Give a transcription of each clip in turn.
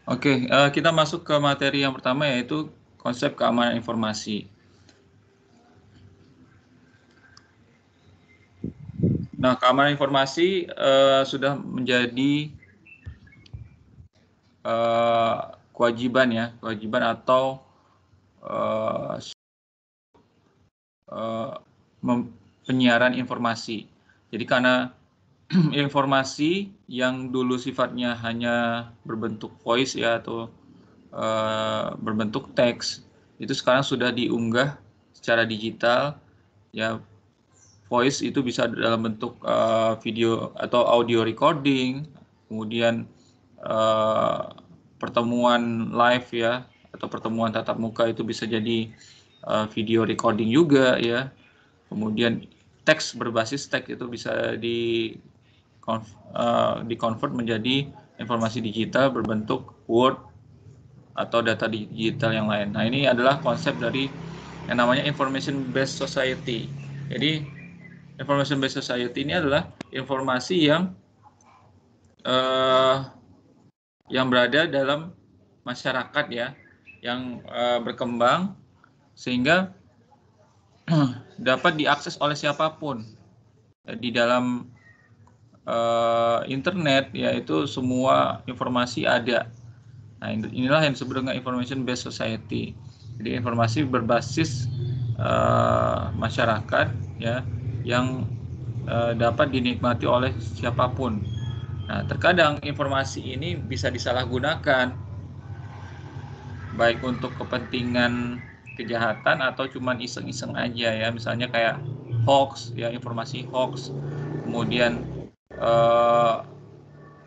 Oke, kita masuk ke materi yang pertama, yaitu konsep keamanan informasi. Nah, keamanan informasi sudah menjadi kewajiban atau penyiaran informasi. Jadi karena informasi yang dulu sifatnya hanya berbentuk voice ya, atau berbentuk teks, itu sekarang sudah diunggah secara digital ya. Voice itu bisa dalam bentuk video atau audio recording, kemudian pertemuan live ya, atau pertemuan tatap muka itu bisa jadi video recording juga ya. Kemudian teks berbasis teks itu bisa di-convert menjadi informasi digital berbentuk Word atau data digital yang lain. Nah, ini adalah konsep dari yang namanya information based society. Jadi information based society ini adalah informasi yang berada dalam masyarakat ya, yang berkembang sehingga dapat diakses oleh siapapun di dalam internet, yaitu semua informasi ada. Nah, inilah yang disebut dengan information based society. Jadi informasi berbasis masyarakat ya, yang dapat dinikmati oleh siapapun. Nah, terkadang informasi ini bisa disalahgunakan, baik untuk kepentingan kejahatan atau cuman iseng-iseng aja ya. Misalnya kayak hoax ya, informasi hoax, kemudian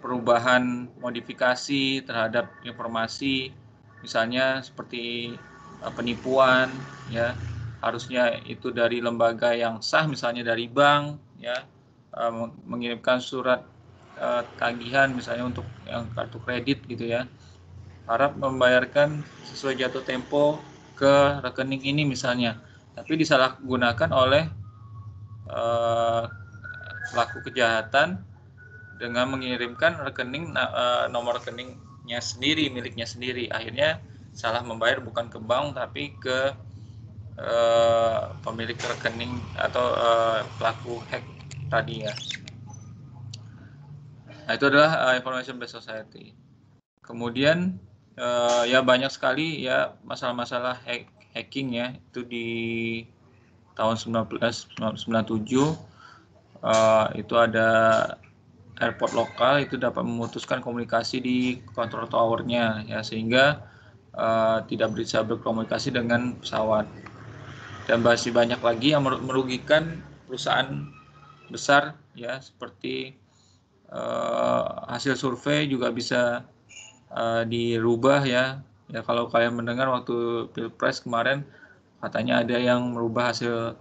perubahan modifikasi terhadap informasi, misalnya seperti penipuan ya, harusnya itu dari lembaga yang sah, misalnya dari bank ya, mengirimkan surat tagihan misalnya untuk yang kartu kredit gitu ya, harap membayarkan sesuai jatuh tempo ke rekening ini misalnya, tapi disalahgunakan oleh pelaku kejahatan dengan mengirimkan rekening nomor rekeningnya sendiri, miliknya sendiri. Akhirnya salah membayar bukan ke bank tapi ke pemilik rekening atau pelaku hack tadi ya. Nah, itu adalah information based society. Kemudian ya banyak sekali ya masalah-masalah hacking ya, itu di tahun 1997 itu ada airport lokal itu dapat memutuskan komunikasi di control towernya ya, sehingga tidak bisa berkomunikasi dengan pesawat. Dan masih banyak lagi yang merugikan perusahaan besar ya, seperti hasil survei juga bisa dirubah ya. Ya, kalau kalian mendengar waktu Pilpres kemarin katanya ada yang merubah hasil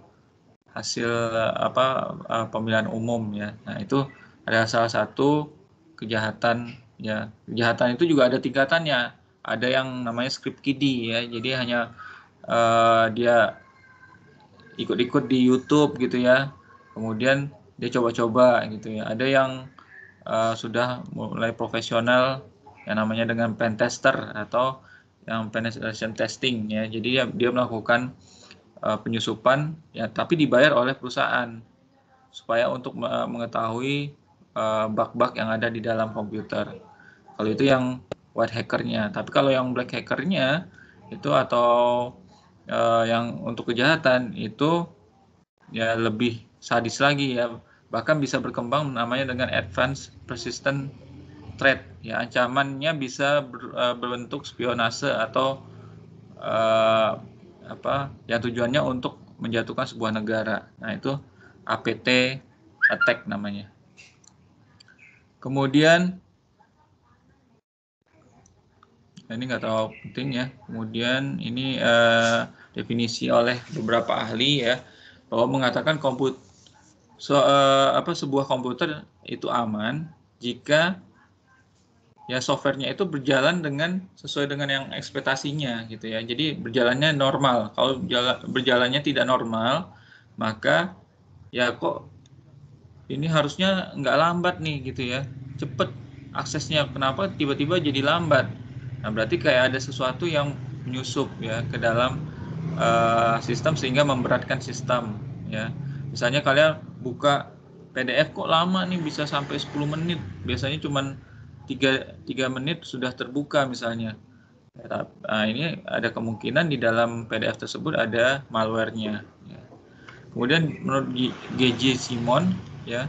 pemilihan umum ya. Nah, itu ada salah satu kejahatan ya. Kejahatan itu juga ada tingkatannya. Ada yang namanya script kiddie ya. Jadi hanya dia ikut-ikut di YouTube gitu ya. Kemudian dia coba-coba gitu ya. Ada yang sudah mulai profesional yang namanya dengan pen tester atau yang penetration testing ya. Jadi dia melakukan penyusupan ya, tapi dibayar oleh perusahaan supaya untuk mengetahui bug-bug yang ada di dalam komputer. Kalau itu yang white hackernya. Tapi kalau yang black hackernya itu atau yang untuk kejahatan itu ya lebih sadis lagi ya. Bahkan bisa berkembang namanya dengan advanced persistent threat ya. Ancamannya bisa berbentuk spionase atau yang tujuannya untuk menjatuhkan sebuah negara. Nah, itu APT attack namanya. Kemudian ini nggak terlalu penting ya. Kemudian ini definisi oleh beberapa ahli ya, bahwa mengatakan sebuah komputer itu aman jika ya softwarenya itu berjalan sesuai dengan yang ekspektasinya gitu ya. Jadi berjalannya normal. Kalau berjalannya tidak normal, maka ya kok ini harusnya nggak lambat nih gitu ya, cepet aksesnya, kenapa tiba-tiba jadi lambat. Nah, berarti kayak ada sesuatu yang menyusup ya ke dalam sistem sehingga memberatkan sistem ya. Misalnya kalian buka PDF kok lama nih, bisa sampai 10 menit. Biasanya cuma 3 menit sudah terbuka misalnya. Nah, ini ada kemungkinan di dalam PDF tersebut ada malware-nya ya. Kemudian menurut GJ Simon ya,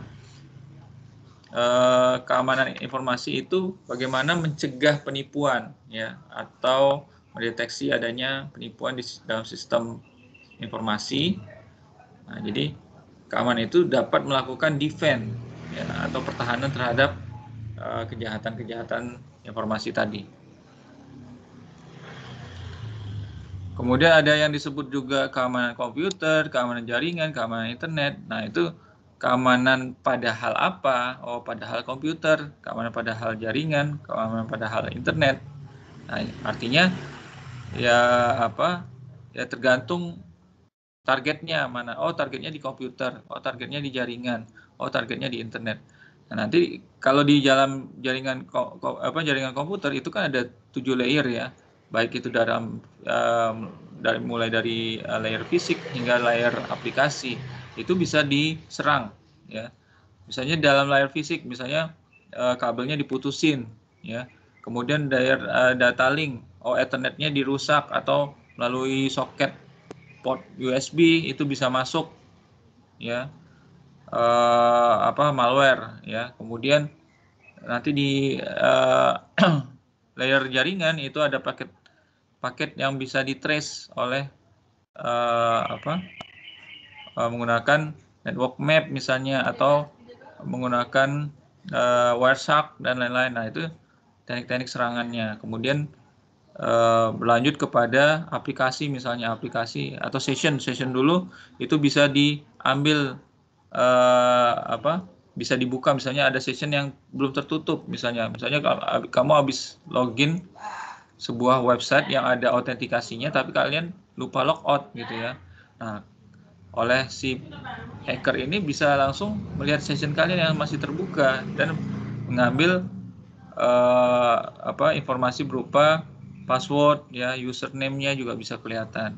keamanan informasi itu bagaimana mencegah penipuan ya, atau mendeteksi adanya penipuan di dalam sistem informasi. Nah, jadi keamanan itu dapat melakukan defense ya, atau pertahanan terhadap kejahatan-kejahatan informasi tadi. Kemudian ada yang disebut juga keamanan komputer, keamanan jaringan, keamanan internet. Nah, itu keamanan pada hal apa? Oh, pada hal komputer, keamanan pada hal jaringan, keamanan pada hal internet. Nah, artinya ya apa? Ya tergantung targetnya mana. Oh, targetnya di komputer, oh targetnya di jaringan, oh targetnya di internet. Nah, nanti kalau di dalam jaringan jaringan komputer itu kan ada 7 layer ya. Baik itu mulai dari layer fisik hingga layer aplikasi. Itu bisa diserang ya. Misalnya dalam layer fisik, misalnya kabelnya diputusin ya. Kemudian data link, oh ethernetnya dirusak atau melalui soket port USB itu bisa masuk ya, malware ya. Kemudian nanti di layer jaringan itu ada paket yang bisa ditrace oleh menggunakan network map misalnya, atau menggunakan Wireshark dan lain-lain. Nah, itu teknik-teknik serangannya. Kemudian berlanjut kepada aplikasi, misalnya aplikasi atau session dulu itu bisa diambil bisa dibuka, misalnya ada session yang belum tertutup, misalnya kamu habis login sebuah website yang ada autentikasinya tapi kalian lupa logout gitu ya. Nah, oleh si hacker ini bisa langsung melihat session kalian yang masih terbuka dan mengambil informasi berupa password ya, username-nya juga bisa kelihatan.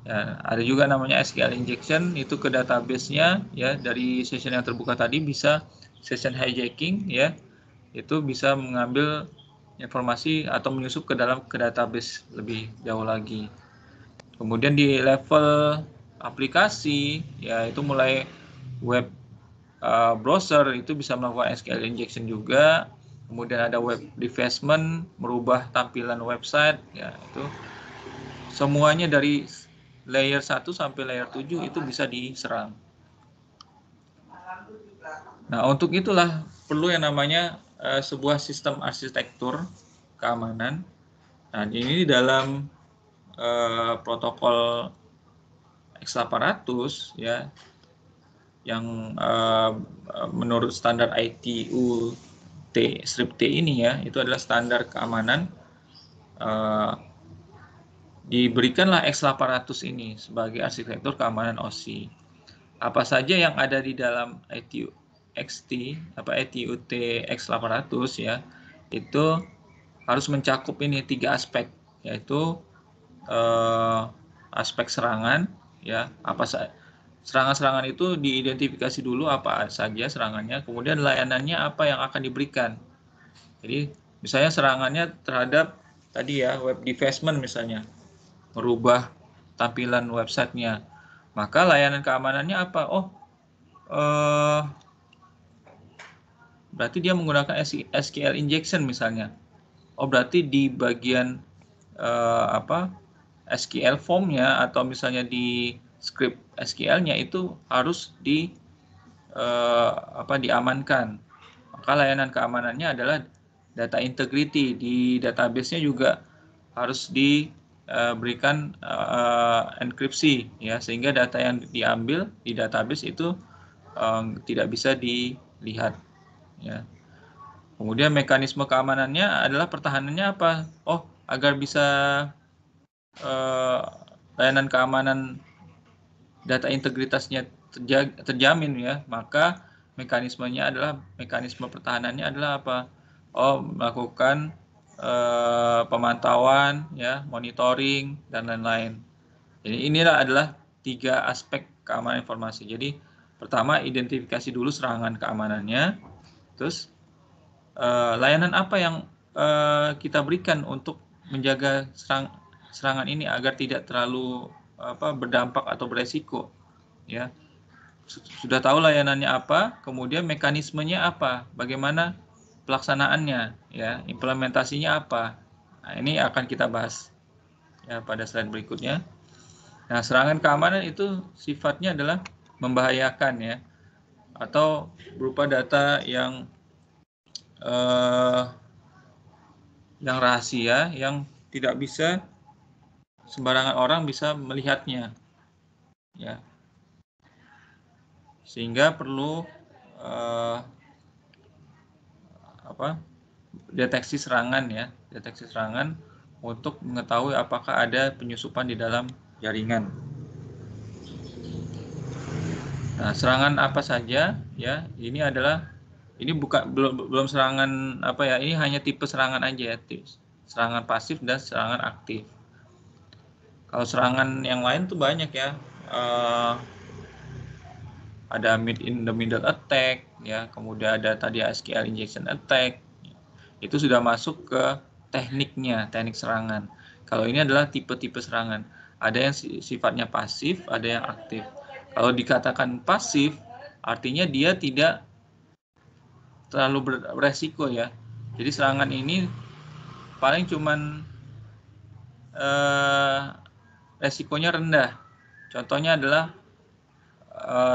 Ya, ada juga namanya SQL injection, itu ke database-nya ya, dari session yang terbuka tadi bisa session hijacking ya. Itu bisa mengambil informasi atau menyusup ke database lebih jauh lagi. Kemudian di level aplikasi ya, itu mulai web browser itu bisa melakukan SQL injection juga. Kemudian ada web defacement, merubah tampilan website ya, itu semuanya dari layer 1 sampai layer 7 itu bisa diserang. Nah, untuk itulah perlu yang namanya sebuah sistem arsitektur keamanan. Nah, ini dalam protokol X800 ya, yang menurut standar ITU T-T ini ya, itu adalah standar keamanan. Diberikanlah X800 ini sebagai arsitektur keamanan OSI. Apa saja yang ada di dalam ITU ITU X800 ya, itu harus mencakup ini 3 aspek, yaitu aspek serangan ya, serangan-serangan itu diidentifikasi dulu apa saja serangannya, kemudian layanannya apa yang akan diberikan. Jadi misalnya serangannya terhadap tadi ya, web defacement misalnya, merubah tampilan websitenya, maka layanan keamanannya apa? Berarti dia menggunakan SQL injection misalnya. Oh, berarti di bagian SQL formnya atau misalnya di script SQL-nya itu harus diamankan. Maka layanan keamanannya adalah data integrity, di database-nya juga harus diberikan enkripsi ya, sehingga data yang diambil di database itu tidak bisa dilihat ya. Kemudian mekanisme keamanannya adalah pertahanannya apa? Oh, agar bisa layanan keamanan data integritasnya terjamin ya, maka mekanisme pertahanannya adalah apa? Oh, melakukan pemantauan, ya, monitoring, dan lain-lain. Jadi inilah adalah 3 aspek keamanan informasi. Jadi pertama identifikasi dulu serangan keamanannya, terus layanan apa yang kita berikan untuk menjaga serangan ini agar tidak terlalu berdampak atau beresiko, ya. Sudah tahu layanannya apa, kemudian mekanismenya apa, bagaimana pelaksanaannya, ya, implementasinya apa. Nah, ini akan kita bahas ya pada slide berikutnya. Nah, serangan keamanan itu sifatnya adalah membahayakan, ya, atau berupa data yang rahasia yang tidak bisa sembarangan orang bisa melihatnya, ya. Sehingga perlu deteksi serangan, ya, deteksi serangan untuk mengetahui apakah ada penyusupan di dalam jaringan. Nah, serangan apa saja, ya? Ini belum serangan apa ya? Ini hanya tipe serangan aja, ya, serangan pasif dan serangan aktif. Kalau serangan yang lain tuh banyak, ya. Ada mid in the middle attack, ya, kemudian ada tadi SQL injection attack. Itu sudah masuk ke tekniknya, teknik serangan. Kalau ini adalah tipe-tipe serangan. Ada yang sifatnya pasif, ada yang aktif. Kalau dikatakan pasif, artinya dia tidak terlalu beresiko, ya. Jadi serangan ini paling cuman resikonya rendah. Contohnya adalah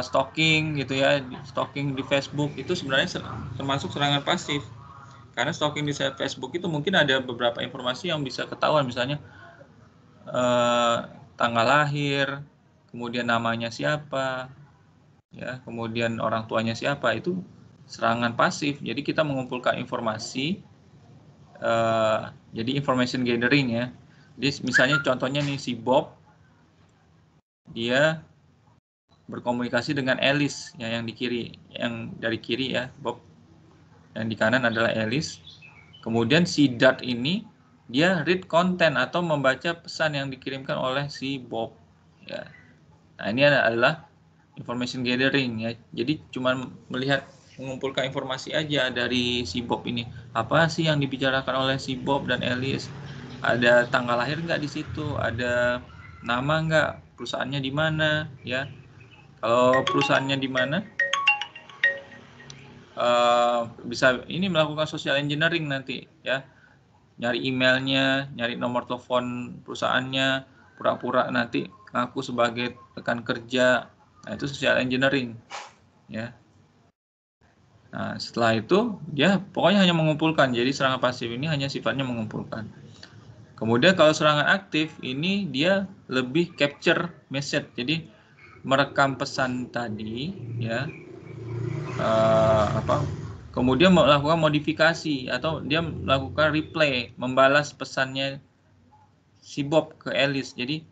stalking, gitu ya, stalking di Facebook itu sebenarnya termasuk serangan pasif. Karena stalking di Facebook itu mungkin ada beberapa informasi yang bisa ketahuan, misalnya tanggal lahir, kemudian namanya siapa, ya, kemudian orang tuanya siapa, itu serangan pasif. Jadi kita mengumpulkan informasi, jadi information gathering, ya. Jadi misalnya contohnya nih, si Bob, dia berkomunikasi dengan Alice, ya, yang dari kiri, ya, Bob, yang di kanan adalah Alice. Kemudian si Dart ini dia read content atau membaca pesan yang dikirimkan oleh si Bob, ya. Nah, ini adalah information gathering, ya. Jadi cuma mengumpulkan informasi aja dari si Bob ini. Apa sih yang dibicarakan oleh si Bob dan Alice? Ada tanggal lahir nggak di situ? Ada nama nggak? Perusahaannya di mana, ya? Kalau perusahaannya di mana, bisa ini melakukan social engineering nanti, ya. Nyari emailnya, nyari nomor telepon perusahaannya, pura-pura nanti ngaku sebagai rekan kerja. Nah, itu social engineering, ya. Nah, setelah itu dia pokoknya hanya mengumpulkan. Jadi serangan pasif ini hanya sifatnya mengumpulkan. Kemudian kalau serangan aktif ini dia lebih capture message. Jadi merekam pesan tadi, ya. Kemudian melakukan modifikasi atau dia melakukan replay, membalas pesannya si Bob ke Alice. Jadi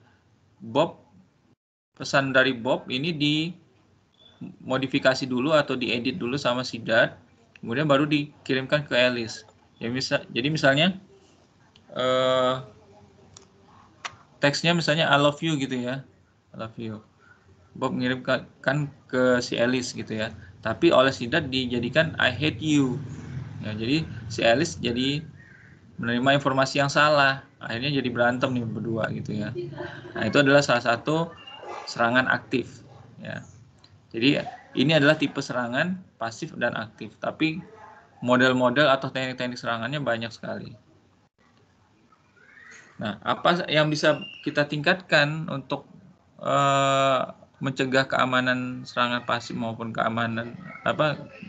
pesan dari Bob ini dimodifikasi dulu atau diedit dulu sama si Dart, kemudian baru dikirimkan ke Alice. Ya, jadi misalnya teksnya misalnya I love you, gitu ya, I love you. Bob mengirimkan ke si Alice, gitu ya. Tapi oleh si Dart dijadikan I hate you. Ya, jadi si Alice jadi menerima informasi yang salah, akhirnya jadi berantem nih berdua, gitu ya. Nah, itu adalah salah satu serangan aktif, ya. Jadi ini adalah tipe serangan pasif dan aktif, tapi model-model atau teknik-teknik serangannya banyak sekali. Nah, apa yang bisa kita tingkatkan untuk mencegah keamanan serangan pasif maupun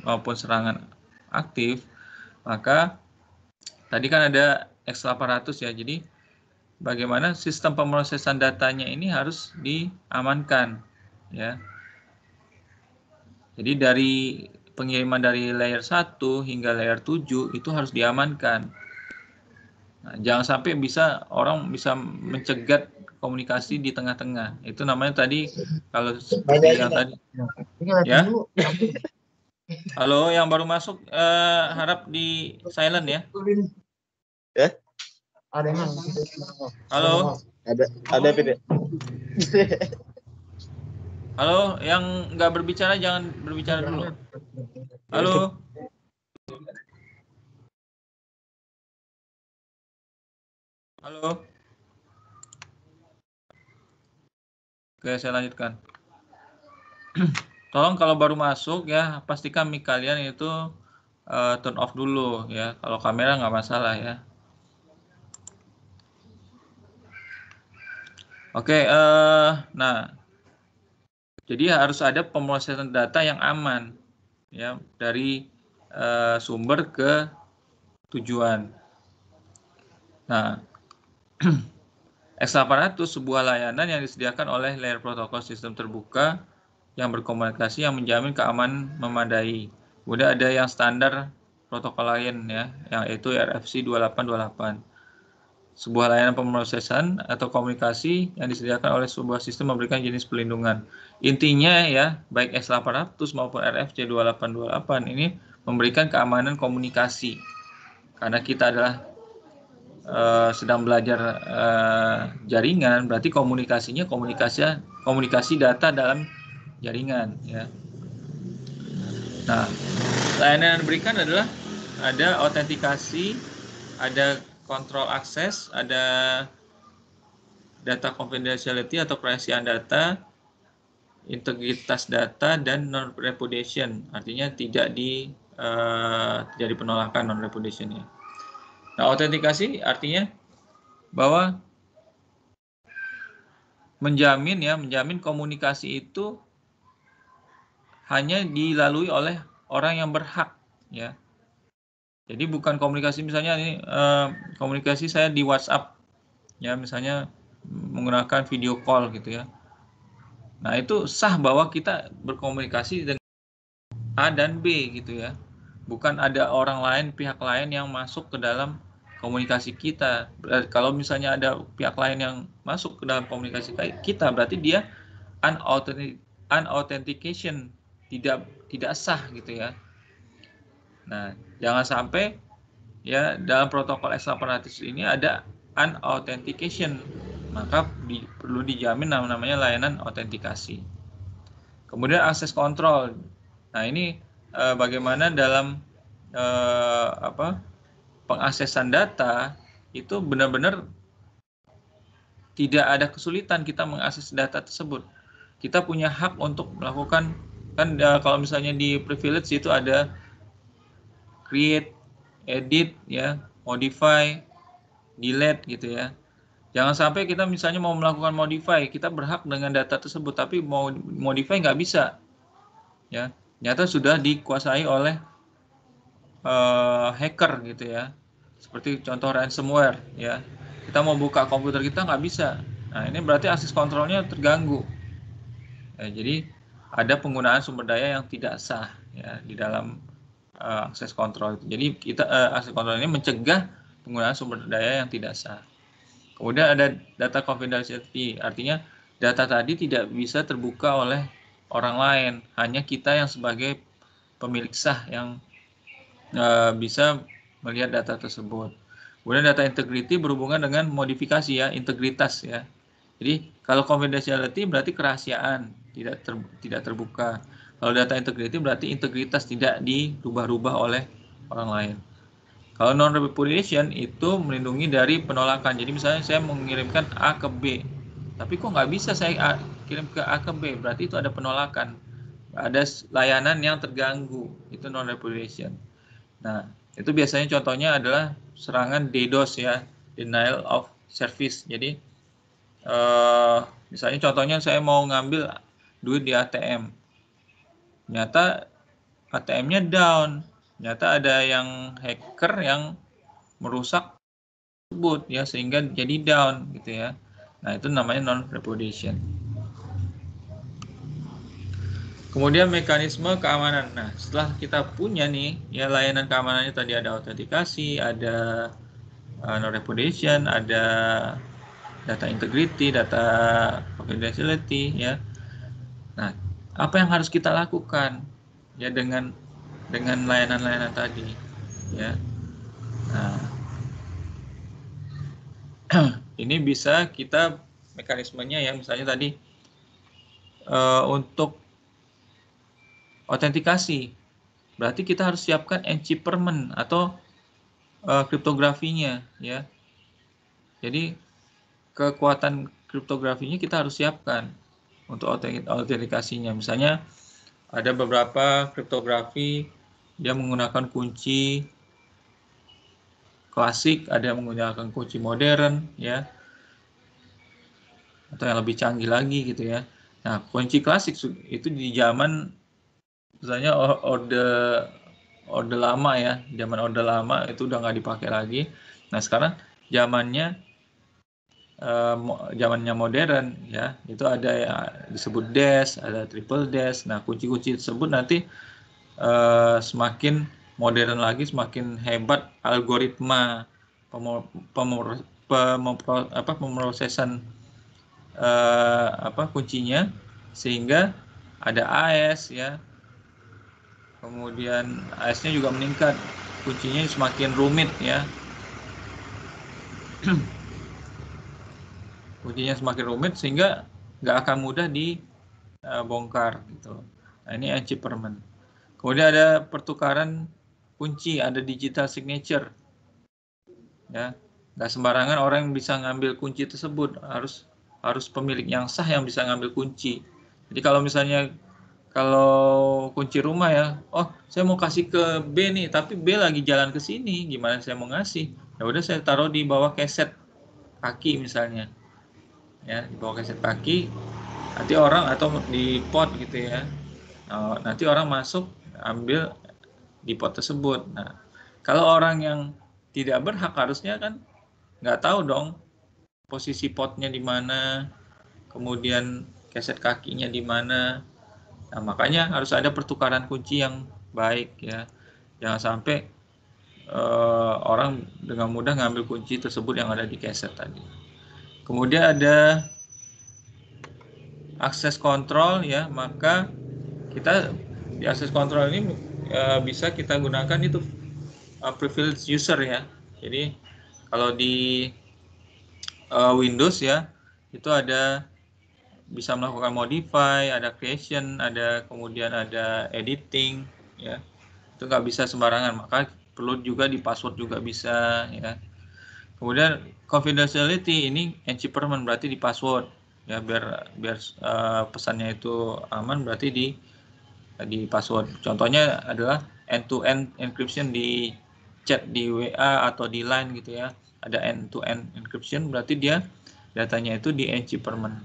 maupun serangan aktif? Maka tadi kan ada X800, ya. Jadi bagaimana sistem pemrosesan datanya ini harus diamankan, ya. Jadi dari pengiriman dari layer 1 hingga layer 7 itu harus diamankan. Nah, jangan sampai orang bisa mencegat komunikasi di tengah-tengah. Itu namanya tadi, kalau seperti yang tadi. Ya. Halo, yang baru masuk harap di silent, ya. Ya? Ada yang Halo? Ada tidak? Halo, yang nggak berbicara jangan berbicara dulu. Halo? Halo? Oke, saya lanjutkan. Tolong kalau baru masuk ya, pastikan mic kalian itu turn off dulu ya. Kalau kamera nggak masalah ya. Oke, nah, jadi harus ada pemrosesan data yang aman ya dari sumber ke tujuan. Nah, X800 sebuah layanan yang disediakan oleh layer protokol sistem terbuka yang berkomunikasi yang menjamin keamanan memadai. Kemudian ada yang standar protokol lain ya, yaitu RFC 2828. Sebuah layanan pemrosesan atau komunikasi yang disediakan oleh sebuah sistem memberikan jenis perlindungan. Intinya ya, baik X800 maupun RFC 2828 ini memberikan keamanan komunikasi. Karena kita adalah sedang belajar jaringan, berarti komunikasinya komunikasi data dalam jaringan ya. Nah, layanan yang diberikan adalah ada autentikasi, ada kontrol akses, ada data confidentiality atau kerahasiaan data, integritas data, dan non-repudiation, artinya tidak jadi penolakan non-repudiation ya. Nah, autentikasi artinya bahwa menjamin komunikasi itu hanya dilalui oleh orang yang berhak ya. Jadi bukan komunikasi misalnya ini komunikasi saya di WhatsApp ya, misalnya menggunakan video call gitu ya. Nah, itu sah bahwa kita berkomunikasi dengan A dan B gitu ya. Bukan ada orang lain, pihak lain yang masuk ke dalam komunikasi kita. Kalau misalnya ada pihak lain yang masuk ke dalam komunikasi kita, berarti dia unauthentication, tidak sah gitu ya. Nah, jangan sampai ya dalam protokol X800 ini ada unauthentication, maka perlu dijamin namanya layanan autentikasi. Kemudian akses kontrol. Nah, ini bagaimana dalam pengaksesan data itu benar-benar tidak ada kesulitan kita mengakses data tersebut. Kita punya hak untuk melakukan, kan kalau misalnya di privilege itu ada create, edit ya, modify, delete gitu ya. Jangan sampai kita misalnya mau melakukan modify, kita berhak dengan data tersebut, tapi mau modify nggak bisa. Ya, ternyata sudah dikuasai oleh hacker gitu ya. Seperti contoh ransomware ya. Kita mau buka komputer kita nggak bisa. Nah, ini berarti akses kontrolnya terganggu. Ya, jadi ada penggunaan sumber daya yang tidak sah ya di dalam akses kontrol itu. Jadi kita akses kontrol ini mencegah penggunaan sumber daya yang tidak sah. Kemudian ada data confidentiality, artinya data tadi tidak bisa terbuka oleh orang lain, hanya kita yang sebagai pemilik sah yang bisa melihat data tersebut. Kemudian data integrity berhubungan dengan modifikasi ya, integritas ya. Jadi kalau confidentiality berarti kerahasiaan, tidak terbuka. Kalau data integrity berarti integritas tidak dirubah-rubah oleh orang lain. Kalau non-repudiation itu melindungi dari penolakan. Jadi misalnya saya mengirimkan A ke B, tapi kok nggak bisa saya kirim ke A ke B, berarti itu ada penolakan. Ada layanan yang terganggu, itu non-repudiation. Nah, itu biasanya contohnya adalah serangan DDoS ya, denial of service. Jadi misalnya contohnya saya mau ngambil duit di ATM, ternyata ATM-nya down, ternyata ada yang hacker yang merusak tersebut ya, sehingga jadi down gitu ya. Nah, itu namanya non-repudiation. Kemudian mekanisme keamanan. Nah, setelah kita punya nih ya layanan keamanannya, tadi ada autentikasi, ada non-repudiation, ada data integrity, data confidentiality ya. Nah, apa yang harus kita lakukan ya dengan layanan-layanan tadi ya. Nah, Ini bisa kita mekanismenya ya, misalnya tadi untuk autentikasi, berarti kita harus siapkan encryptment atau kriptografinya ya. Jadi kekuatan kriptografinya kita harus siapkan untuk autentikasinya. Misalnya ada beberapa kriptografi dia menggunakan kunci klasik, ada yang menggunakan kunci modern ya, atau yang lebih canggih lagi gitu ya. Nah, kunci klasik itu di zaman misalnya orde lama ya, zaman orde lama itu udah nggak dipakai lagi. Nah, sekarang zamannya modern ya, itu ada ya disebut dash, ada triple dash. Nah, kunci-kunci tersebut nanti semakin modern lagi, semakin hebat algoritma pemrosesan kuncinya, sehingga ada AES ya, kemudian AES-nya juga meningkat, kuncinya semakin rumit ya. Kuncinya semakin rumit sehingga nggak akan mudah dibongkar gitu. Nah, ini encryptment. Kemudian ada pertukaran kunci, ada digital signature ya. Nggak sembarangan orang yang bisa ngambil kunci tersebut, harus pemilik yang sah yang bisa ngambil kunci. Jadi kalau misalnya kunci rumah ya, oh saya mau kasih ke B nih, tapi B lagi jalan ke sini, gimana saya mau ngasih? Ya udah saya taruh di bawah keset kaki misalnya, ya di bawah keset kaki, nanti orang atau di pot gitu ya, nanti orang masuk ambil di pot tersebut. Nah, kalau orang yang tidak berhak harusnya kan nggak tahu dong posisi potnya di mana, kemudian keset kakinya di mana. Nah, makanya harus ada pertukaran kunci yang baik ya. Jangan sampai orang dengan mudah ngambil kunci tersebut yang ada di keset tadi. Kemudian ada akses kontrol ya, maka kita di akses kontrol ini bisa kita gunakan itu privilege user ya. Jadi kalau di Windows ya, itu ada bisa melakukan modify, ada creation, ada kemudian ada editing ya. Itu nggak bisa sembarangan, maka perlu juga di password juga bisa ya. Kemudian confidentiality ini encryptment, berarti di password ya, biar pesannya itu aman, berarti di password. Contohnya adalah end-to-end encryption di chat di WA atau di Line gitu ya. Ada end-to-end encryption, berarti dia datanya itu di encryptment.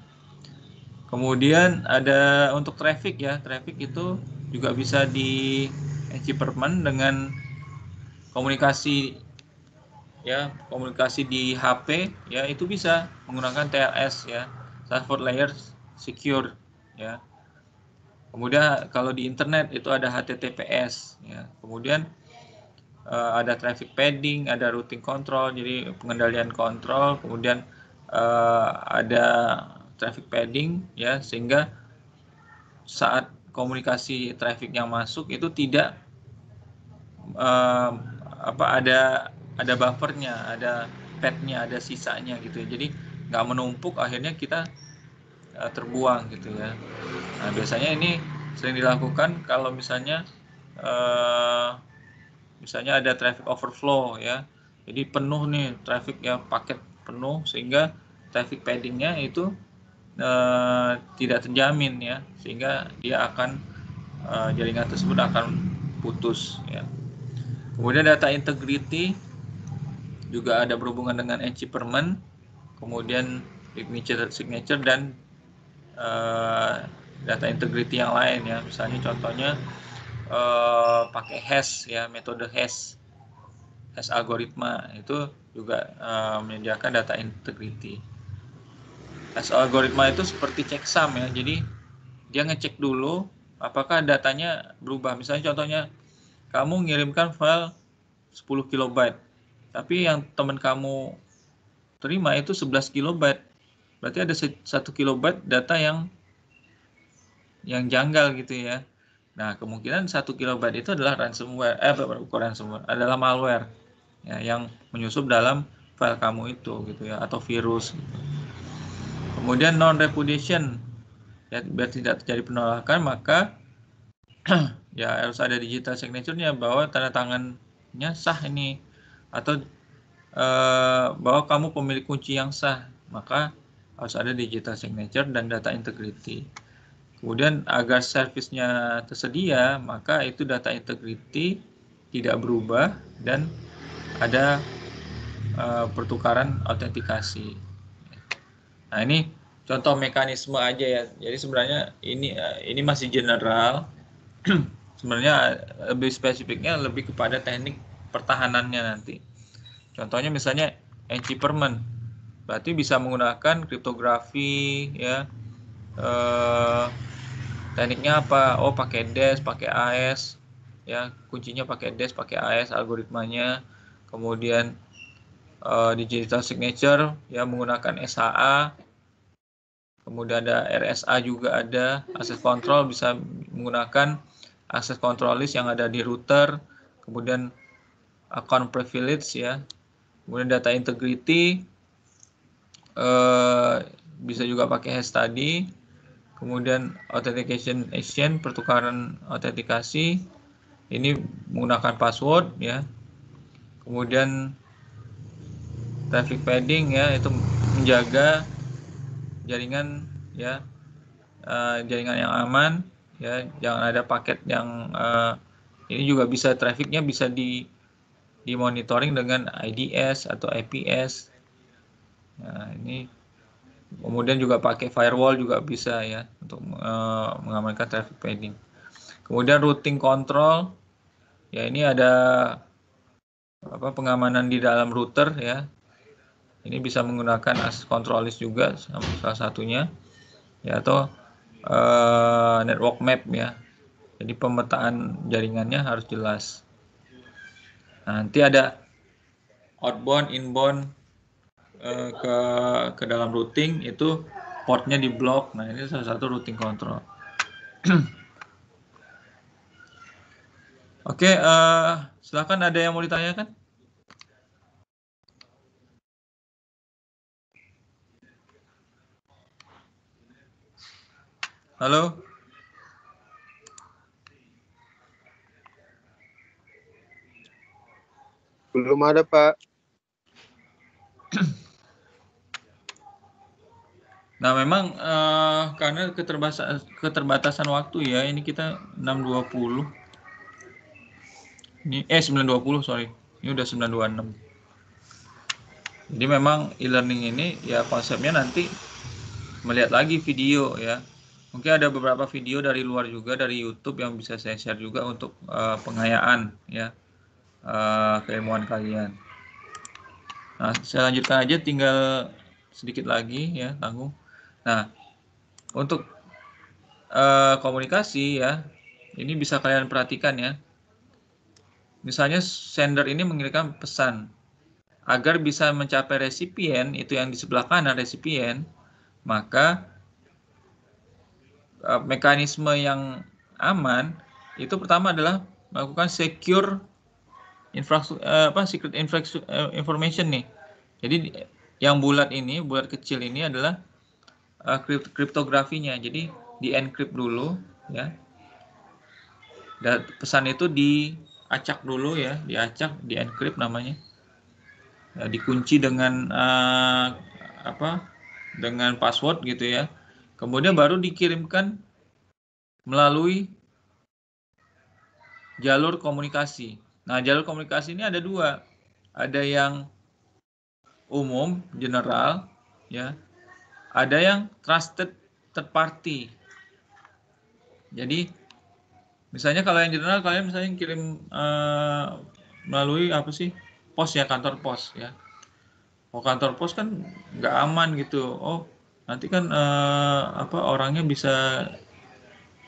Kemudian ada untuk traffic ya, traffic itu juga bisa di encryptment dengan komunikasi ya, komunikasi di HP ya, itu bisa menggunakan TLS ya, transport layer secure ya. Kemudian kalau di internet itu ada HTTPS ya. Kemudian ada traffic padding, ada routing control, jadi pengendalian kontrol. Kemudian ada traffic padding ya, sehingga saat komunikasi traffic yang masuk itu tidak ada buffernya, ada padnya, ada sisanya gitu ya. Jadi nggak menumpuk, akhirnya kita terbuang gitu ya. Nah, biasanya ini sering dilakukan kalau misalnya ada traffic overflow ya. Jadi penuh nih traffic ya, paket penuh, sehingga traffic paddingnya itu tidak terjamin ya, sehingga dia akan jaringan tersebut akan putus ya. Kemudian data integrity juga ada berhubungan dengan encryptment, kemudian signature dan data integrity yang lain ya. Misalnya contohnya pakai hash ya, metode hash algoritma itu juga menyediakan data integrity. Hash algoritma itu seperti checksum ya, jadi dia ngecek dulu apakah datanya berubah. Misalnya contohnya kamu ngirimkan file 10 kilobyte, tapi yang teman kamu terima itu 11 kilobyte. Berarti ada 1 kilobyte data yang janggal gitu ya. Nah, kemungkinan 1 kilobyte itu adalah ransomware, adalah malware ya, yang menyusup dalam file kamu itu gitu ya, atau virus gitu. Kemudian non repudiation, ya, biar tidak terjadi penolakan maka ya harus ada digital signature-nya bahwa tanda tangannya sah ini, atau bahwa kamu pemilik kunci yang sah, maka harus ada digital signature dan data integrity. Kemudian agar servisnya tersedia, maka itu data integrity tidak berubah dan ada pertukaran autentikasi. Nah, ini contoh mekanisme aja ya. Jadi sebenarnya ini masih general. Sebenarnya lebih spesifiknya lebih kepada teknik pertahanannya nanti. Contohnya misalnya encryptment. Berarti bisa menggunakan kriptografi ya. Tekniknya apa? Oh, pakai DES, pakai AES. Ya, kuncinya pakai DES, pakai AES algoritmanya. Kemudian digital signature ya menggunakan SHA. Kemudian ada RSA juga ada, access control bisa menggunakan access control list yang ada di router, kemudian account privilege ya, kemudian data integrity bisa juga pakai hash tadi, kemudian authentication action, pertukaran autentikasi ini menggunakan password ya, kemudian traffic padding ya, itu menjaga jaringan ya, jaringan yang aman ya, jangan ada paket yang ini juga bisa trafficnya bisa dimonitoring dengan IDS atau IPS. Nah, ini kemudian juga pakai firewall juga bisa ya untuk mengamankan traffic padding. Kemudian routing control ya, ini ada pengamanan di dalam router ya. Ini bisa menggunakan access control list juga salah satunya ya, atau network map ya. Jadi pemetaan jaringannya harus jelas. Nah, nanti ada outbound, inbound ke dalam routing, itu portnya di blok. Nah, ini salah satu routing control. Oke, silakan, ada yang mau ditanyakan? Halo? Belum ada, Pak. Nah, memang karena keterbatasan waktu ya, ini kita 6.20. Ini 9.20, sorry. Ini udah 9.26. Jadi memang e-learning ini ya konsepnya nanti melihat lagi video ya. Mungkin ada beberapa video dari luar juga, dari YouTube yang bisa saya share juga untuk pengayaan ya keilmuan kalian. Nah, saya lanjutkan aja, tinggal sedikit lagi ya, tanggung. Nah, untuk komunikasi ya, ini bisa kalian perhatikan ya. Misalnya sender ini mengirimkan pesan. Agar bisa mencapai resipien, itu yang di sebelah kanan resipien, maka mekanisme yang aman itu pertama adalah melakukan secure secret information nih. Jadi yang bulat ini, bulat kecil ini adalah kriptografinya. Jadi di encrypt dulu ya. Dan pesan itu diacak dulu ya, diacak, di encrypt namanya. Ya, dikunci dengan dengan password gitu ya. Kemudian baru dikirimkan melalui jalur komunikasi. Nah, jalur komunikasi ini ada dua. Ada yang umum, general, ya. Ada yang trusted third party. Jadi, misalnya kalau yang general, kalian misalnya kirim melalui pos ya, kantor pos ya. Oh, kantor pos kan nggak aman gitu. Oh, nanti kan orangnya bisa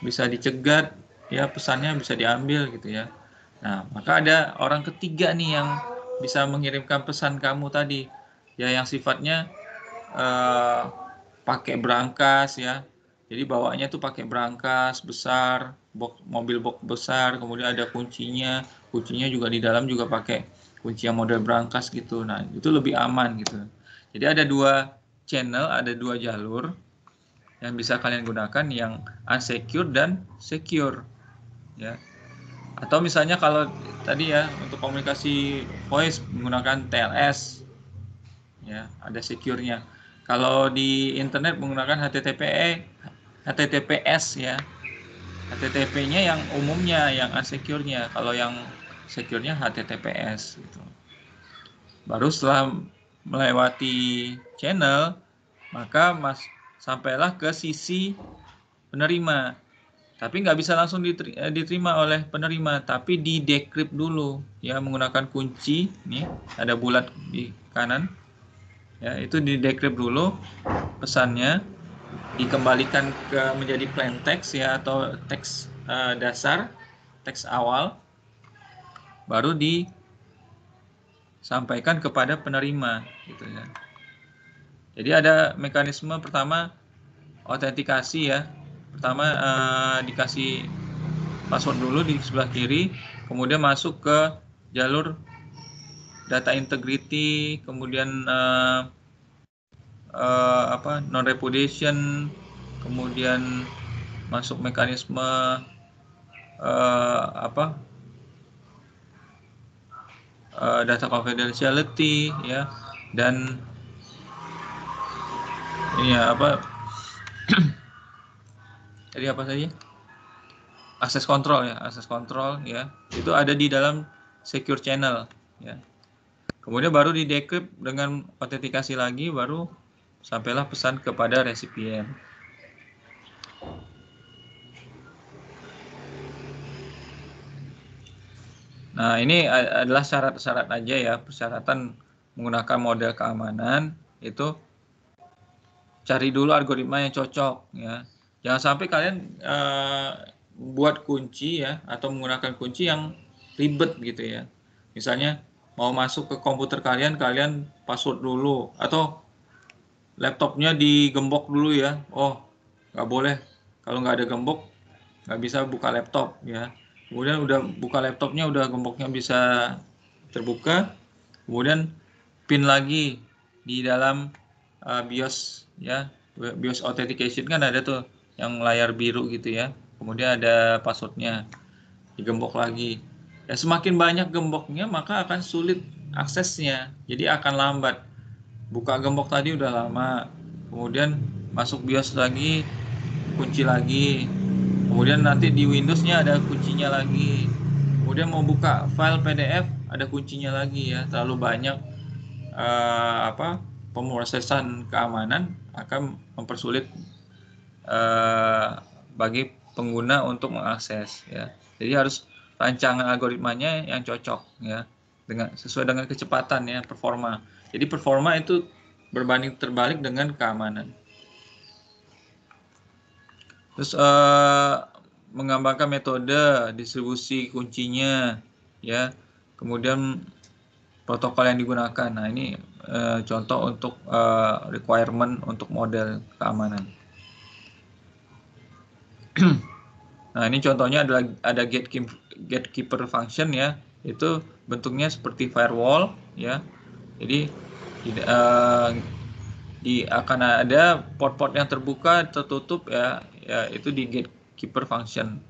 dicegat ya, pesannya bisa diambil gitu ya. Nah, maka ada orang ketiga nih yang bisa mengirimkan pesan kamu tadi ya, yang sifatnya pakai brankas ya. Jadi bawanya tuh pakai brankas besar, mobil box besar, kemudian ada kuncinya juga di dalam juga pakai kunci yang model brankas gitu. Nah, itu lebih aman gitu. Jadi ada 2 channel, ada 2 jalur yang bisa kalian gunakan, yang unsecure dan secure ya. Atau misalnya kalau tadi ya untuk komunikasi voice menggunakan TLS ya, ada secure-nya. Kalau di internet menggunakan HTTPS ya. HTTP-nya yang umumnya, yang unsecure-nya. Kalau yang secure-nya HTTPS gitu. Baru setelah melewati channel, maka sampailah ke sisi penerima. Tapi nggak bisa langsung diterima oleh penerima, tapi di decrypt dulu ya, menggunakan kunci. Nih ada bulat di kanan ya, itu di decrypt dulu pesannya, dikembalikan ke menjadi plain text ya, atau teks dasar, teks awal, baru disampaikan kepada penerima gitu ya. Jadi ada mekanisme pertama autentikasi ya. Pertama dikasih password dulu di sebelah kiri, kemudian masuk ke jalur data integrity, kemudian non repudiation, kemudian masuk mekanisme data confidentiality ya, dan ini ya tadi apa saja, akses kontrol ya, itu ada di dalam secure channel ya. Kemudian baru di decrypt dengan autentikasi lagi, baru sampailah pesan kepada resipien. Nah, ini adalah syarat-syarat aja ya, persyaratan menggunakan model keamanan itu. Cari dulu algoritma yang cocok ya. Jangan sampai kalian buat kunci ya, atau menggunakan kunci yang ribet gitu ya. Misalnya mau masuk ke komputer kalian password dulu, atau laptopnya digembok dulu ya. Oh, nggak boleh. Kalau nggak ada gembok, nggak bisa buka laptop ya. Kemudian udah buka laptopnya, udah gemboknya bisa terbuka, kemudian pin lagi di dalam BIOS ya. BIOS authentication kan ada tuh yang layar biru gitu ya, kemudian ada passwordnya, digembok lagi ya. Semakin banyak gemboknya maka akan sulit aksesnya, jadi akan lambat. Buka gembok tadi udah lama, kemudian masuk BIOS lagi, kunci lagi, kemudian nanti di Windowsnya ada kuncinya lagi, kemudian mau buka file PDF ada kuncinya lagi ya. Terlalu banyak pemrosesan keamanan akan mempersulit bagi pengguna untuk mengakses ya. Jadi harus rancangan algoritmanya yang cocok ya, sesuai dengan kecepatan ya, performa. Jadi performa itu berbanding terbalik dengan keamanan. Terus mengembangkan metode distribusi kuncinya ya, kemudian protokol yang digunakan. Nah, ini contoh untuk requirement untuk model keamanan. Nah, ini contohnya adalah ada gatekeeper function ya. Itu bentuknya seperti firewall ya. Jadi akan ada port-port yang terbuka, tertutup ya, itu di gatekeeper function.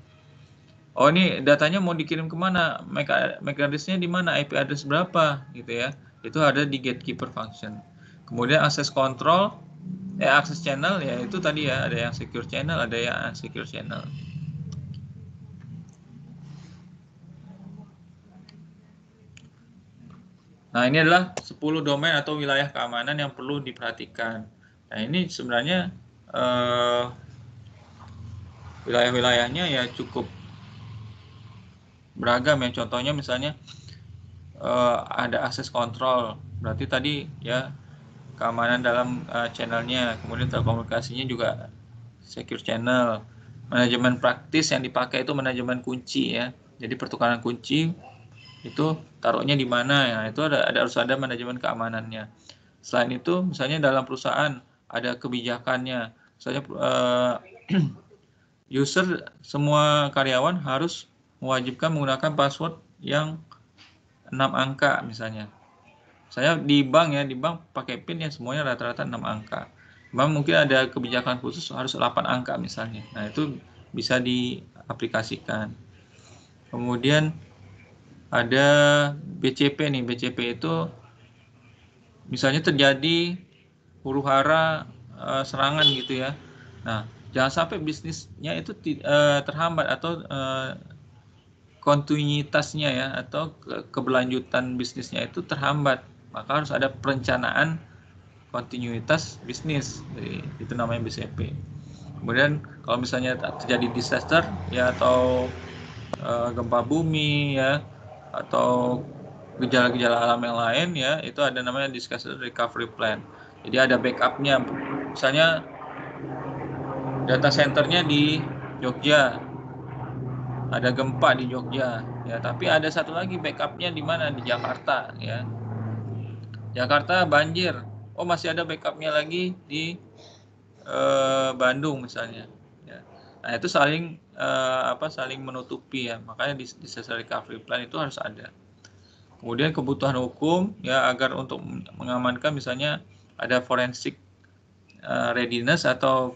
Oh, ini datanya mau dikirim kemana? MAC address-nya di mana? IP address berapa? Gitu ya. Itu ada di gatekeeper function. Kemudian akses control, akses channel ya, itu tadi ya, ada yang secure channel, ada yang unsecure channel. Nah, ini adalah 10 domain atau wilayah keamanan yang perlu diperhatikan. Nah, ini sebenarnya wilayah-wilayahnya ya cukup beragam ya. Contohnya misalnya ada akses kontrol, berarti tadi ya keamanan dalam channelnya, kemudian telekomunikasinya juga secure channel. Manajemen praktis yang dipakai itu manajemen kunci ya, jadi pertukaran kunci itu taruhnya di mana ya, itu harus ada manajemen keamanannya. Selain itu misalnya dalam perusahaan ada kebijakannya, misalnya user, semua karyawan harus mewajibkan menggunakan password yang angka misalnya. Saya di bank pakai PIN ya semuanya rata-rata 6 angka. Bank mungkin ada kebijakan khusus harus 8 angka misalnya. Nah, itu bisa diaplikasikan. Kemudian ada BCP nih. BCP itu misalnya terjadi huru-hara serangan gitu ya. Nah, jangan sampai bisnisnya itu terhambat atau kontinuitasnya ya atau keberlanjutan bisnisnya itu terhambat. Maka harus ada perencanaan kontinuitas bisnis. Jadi, itu namanya BCP. Kemudian kalau misalnya terjadi disaster ya atau gempa bumi ya atau gejala-gejala alam yang lain ya, itu ada namanya disaster recovery plan. Jadi ada backupnya. Misalnya data centernya di Jogja, ada gempa di Jogja ya, tapi ada satu lagi backupnya di mana, di Jakarta ya. Jakarta banjir, oh masih ada backupnya lagi di Bandung misalnya ya. Nah itu saling saling menutupi ya, makanya di disaster recovery plan itu harus ada. Kemudian kebutuhan hukum ya, agar untuk mengamankan misalnya ada forensik readiness atau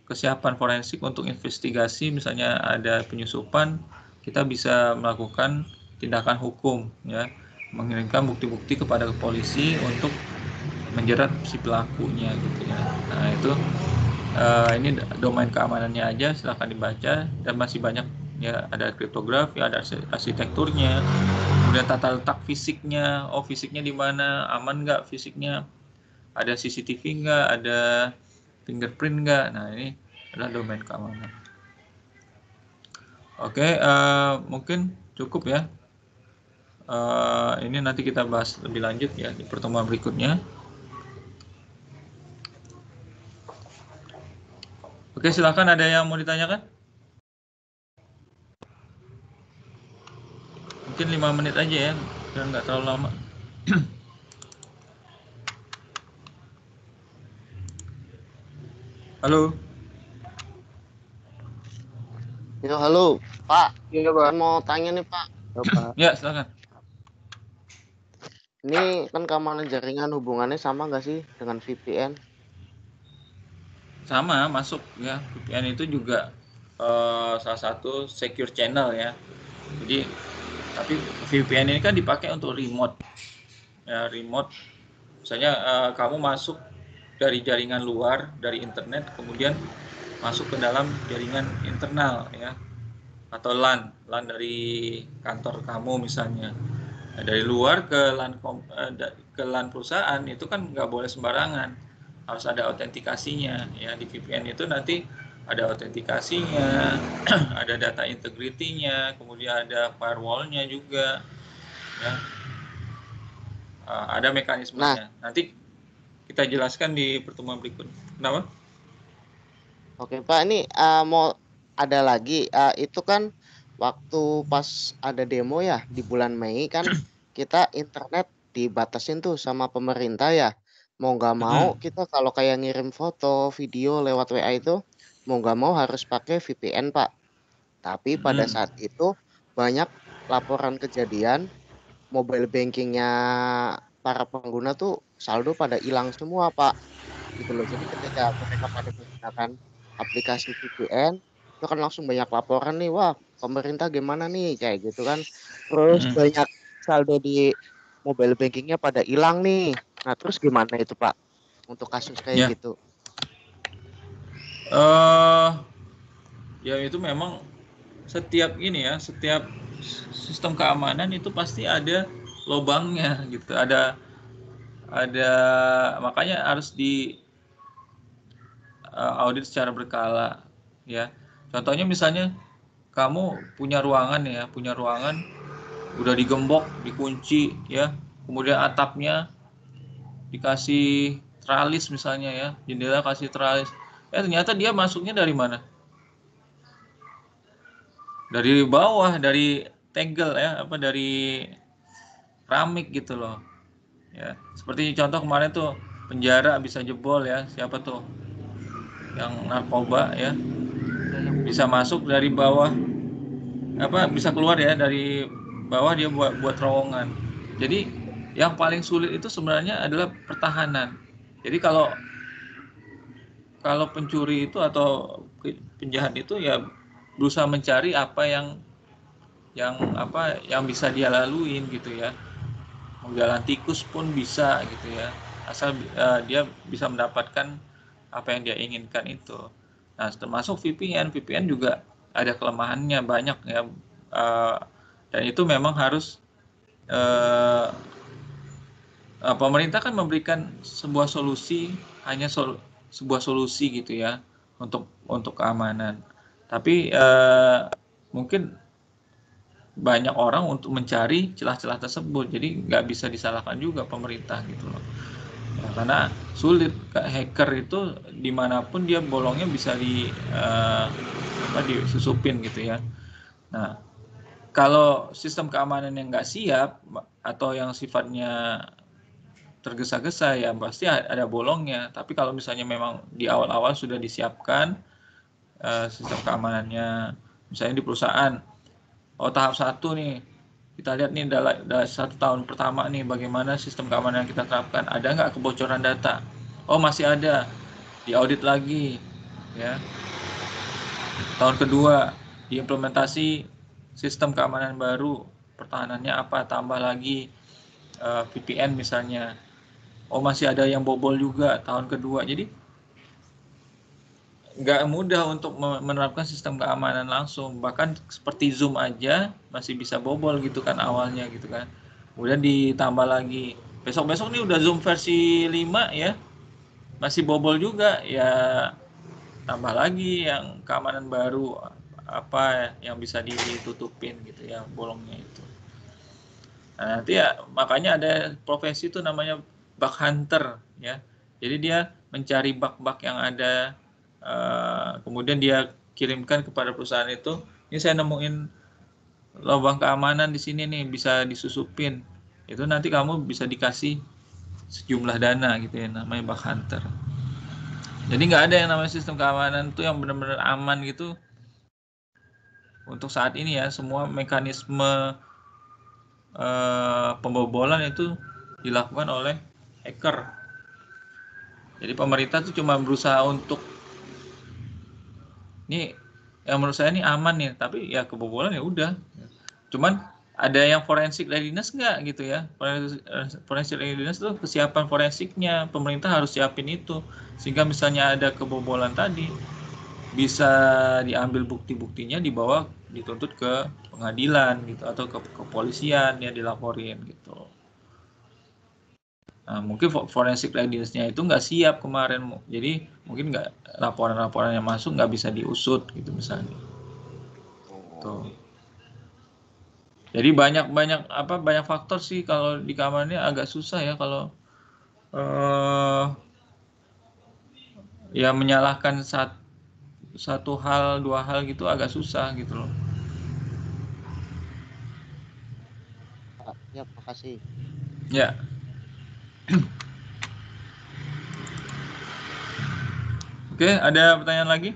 kesiapan forensik untuk investigasi, misalnya ada penyusupan, kita bisa melakukan tindakan hukum ya, mengirimkan bukti-bukti kepada polisi untuk menjerat si pelakunya gitu ya. Nah itu ini domain keamanannya aja, silahkan dibaca, dan masih banyak ya, ada kriptografi, ada arsitekturnya, kemudian tata letak fisiknya, oh fisiknya di mana, aman nggak fisiknya, ada CCTV nggak, ada fingerprint nggak. Nah ini adalah domain keamanan. Oke, mungkin cukup ya. Ini nanti kita bahas lebih lanjut ya di pertemuan berikutnya. Oke, silakan, ada yang mau ditanyakan? Mungkin 5 menit aja ya, biar nggak terlalu lama. Halo. Ya, halo, Pak. Iya, Pak. Saya mau tanya nih, Pak. Ya, silakan. Ini kan keamanan jaringan hubungannya sama nggak sih dengan VPN? Sama, masuk ya. VPN itu juga salah satu secure channel ya. Jadi, tapi VPN ini kan dipakai untuk remote. Ya, remote. Misalnya kamu masuk dari jaringan luar, dari internet, kemudian masuk ke dalam jaringan internal ya, atau LAN dari kantor kamu misalnya. Nah, dari luar ke LAN perusahaan itu kan nggak boleh sembarangan, harus ada autentikasinya ya. Di VPN itu nanti ada autentikasinya, ada data integrity-nya, kemudian ada firewall-nya juga ya. Ada mekanismenya. Nanti kita jelaskan di pertemuan berikut. Kenapa? Oke, Pak. Ini mau ada lagi. Itu kan waktu pas ada demo ya di bulan Mei kan kita internet dibatasin tuh sama pemerintah ya. Mau nggak mau kita kalau kayak ngirim foto, video lewat WA itu mau nggak mau harus pakai VPN, Pak. Tapi pada saat itu banyak laporan kejadian mobile bankingnya para pengguna tuh saldo pada hilang semua, Pak. Gitu loh. Jadi ketika mereka pada menggunakan aplikasi VPN, itu kan langsung banyak laporan nih, wah pemerintah gimana nih, kayak gitu kan. Terus banyak saldo di mobile bankingnya pada hilang nih. Nah terus gimana itu, Pak, untuk kasus kayak gitu? Ya itu memang setiap setiap sistem keamanan itu pasti ada lubangnya gitu, ada makanya harus di audit secara berkala ya. Contohnya misalnya kamu punya ruangan udah digembok, dikunci ya, kemudian atapnya dikasih tralis misalnya ya, jendela kasih tralis, ternyata dia masuknya dari mana? Dari bawah, dari tegel ya, dari keramik gitu loh ya. Seperti contoh kemarin tuh, penjara bisa jebol ya, siapa tuh yang narkoba ya, bisa masuk dari bawah, bisa keluar ya dari bawah dia buat terowongan. Jadi yang paling sulit itu sebenarnya adalah pertahanan. Jadi kalau pencuri itu atau penjahat itu ya berusaha mencari apa yang bisa dia laluin gitu ya. Menggalang tikus pun bisa gitu ya, asal dia bisa mendapatkan apa yang dia inginkan itu. Nah, termasuk VPN juga ada kelemahannya banyak ya, dan itu memang harus pemerintah kan memberikan sebuah solusi, hanya sebuah solusi gitu ya untuk keamanan. Tapi mungkin banyak orang untuk mencari celah-celah tersebut, jadi nggak bisa disalahkan juga pemerintah gitu loh ya, karena sulit. Hacker itu dimanapun dia bolongnya bisa disusupin gitu ya. Nah, kalau sistem keamanan yang nggak siap atau yang sifatnya tergesa-gesa ya pasti ada bolongnya. Tapi kalau misalnya memang di awal-awal sudah disiapkan sistem keamanannya, misalnya di perusahaan, tahap 1 nih, kita lihat nih dalam 1 tahun pertama nih bagaimana sistem keamanan yang kita terapkan, ada nggak kebocoran data? Oh masih ada, diaudit lagi ya. Tahun kedua diimplementasi sistem keamanan baru, pertahanannya apa, tambah lagi VPN misalnya. Oh masih ada yang bobol juga tahun kedua. Jadi nggak mudah untuk menerapkan sistem keamanan langsung. Bahkan seperti Zoom aja masih bisa bobol gitu kan awalnya gitu kan. Kemudian ditambah lagi. Besok-besok nih udah Zoom versi 5 ya. Masih bobol juga ya, tambah lagi yang keamanan baru apa yang bisa ditutupin gitu ya bolongnya itu. Nah, nanti ya makanya ada profesi itu namanya bug hunter ya. Jadi dia mencari bug-bug yang ada, kemudian dia kirimkan kepada perusahaan itu, ini saya nemuin lubang keamanan di sini nih, bisa disusupin. Itu nanti kamu bisa dikasih sejumlah dana gitu ya, namanya bug hunter. Jadi nggak ada yang namanya sistem keamanan itu yang benar-benar aman gitu untuk saat ini ya. Semua mekanisme pembobolan itu dilakukan oleh hacker. Jadi pemerintah tuh cuma berusaha untuk ini yang menurut saya ini aman nih, tapi ya kebobolan ya udah. Cuman ada yang forensik readiness nggak gitu ya? Forensik readiness itu kesiapan forensiknya, pemerintah harus siapin itu sehingga misalnya ada kebobolan tadi bisa diambil bukti-buktinya, dibawa dituntut ke pengadilan gitu atau ke kepolisian ya, dilaporin gitu. Nah, mungkin forensik readiness-nya itu nggak siap kemarin, jadi mungkin nggak, laporan-laporan yang masuk nggak bisa diusut gitu misalnya. Tuh. Jadi banyak faktor sih kalau di kamarnya, agak susah ya kalau ya menyalahkan satu hal, dua hal gitu agak susah gitu loh. Ya, makasih. Ya. Oke, ada pertanyaan lagi?